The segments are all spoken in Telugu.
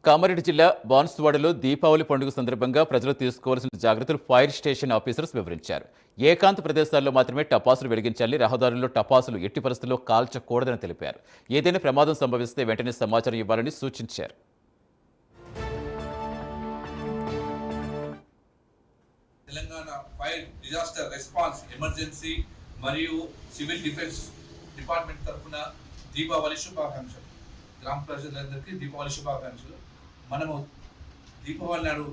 కామారెడ్డి జిల్లా బాన్సువాడలో దీపావళి పండుగ సందర్భంగా ప్రజలు తీసుకోవాల్సిన జాగ్రత్తలు ఫైర్ స్టేషన్ ఆఫీసర్స్ వివరించారు. ఏకాంత ప్రదేశాల్లో మాత్రమే టపాసులు వెలిగించాలని, రహదారుల్లో టపాసులు ఎట్టి పరిస్థితుల్లో కాల్చకూడదని తెలిపారు. ఏదైనా ప్రమాదం సంభవిస్తే వెంటనే సమాచారం ఇవ్వాలని సూచించారు. Telangana fire disaster response emergency మరియు సివిల్ డిఫెన్స్ డిపార్ట్మెంట్ తరఫున దీపావళి శుభాకాంక్షలు. గ్రామ ప్రజలందరికీ దీపావళి శుభాకాంక్షలు. మనము దీపావళి నాడు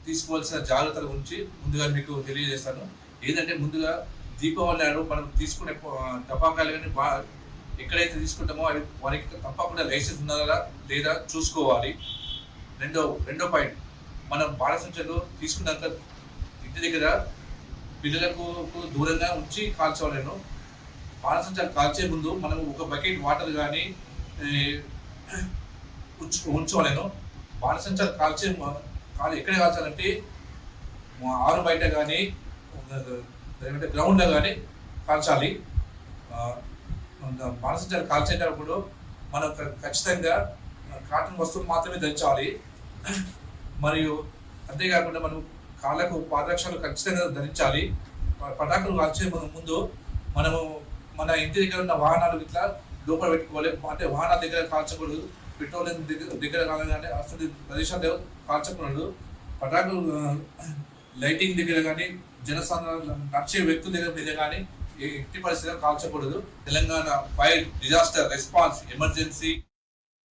తీసుకోవాల్సిన జాగ్రత్తల గురించి ముందుగా మీకు తెలియజేస్తాను. ఏంటంటే ముందుగా దీపావళి నాడు మనం తీసుకునే టపాకాయలు కానీ ఎక్కడైతే తీసుకుంటామో అవి వారికి తప్పకుండా లైసెన్స్ ఉన్నదా లేదా చూసుకోవాలి. రెండో పాయింట్, మనం బాణసంచలు తీసుకున్నాక ఇంటి దగ్గర పిల్లలకు దూరంగా ఉంచి కాల్చవలేను. బాణసంచాలు కాల్చే ముందు మనం ఒక బకెట్ వాటర్ కానీ ఉంచుకోలేను. బాణసంచాలు ఎక్కడ కాల్చాలంటే ఆరు బయట కానీ గ్రౌండ్లో కానీ కాల్చాలి. బాణసంచాలు కాల్చేటప్పుడు మనం ఖచ్చితంగా కాటన్ వస్తువులు మాత్రమే ధరించాలి. మరియు అంతేకాకుండా మనం కాళ్ళకు పాదరక్షలు ఖచ్చితంగా ధరించాలి. పటాకులు కాల్చే ముందు మనము మన ఇంటి దగ్గర ఉన్న వాహనాలు ఇట్లా లోపల పెట్టుకోవాలి. అంటే వాహనాల దగ్గర కాల్చకూడదు, పెట్రోల్ దగ్గర కాగానే అసలు ప్రదేశాలు కాల్చకూడదు. పటాకులు లైటింగ్ దగ్గర కానీ జనసాధారణ నడిచే వ్యక్తుల దగ్గర మీద కానీ ఎట్టి పరిస్థితిలో కాల్చకూడదు. Telangana fire disaster response emergency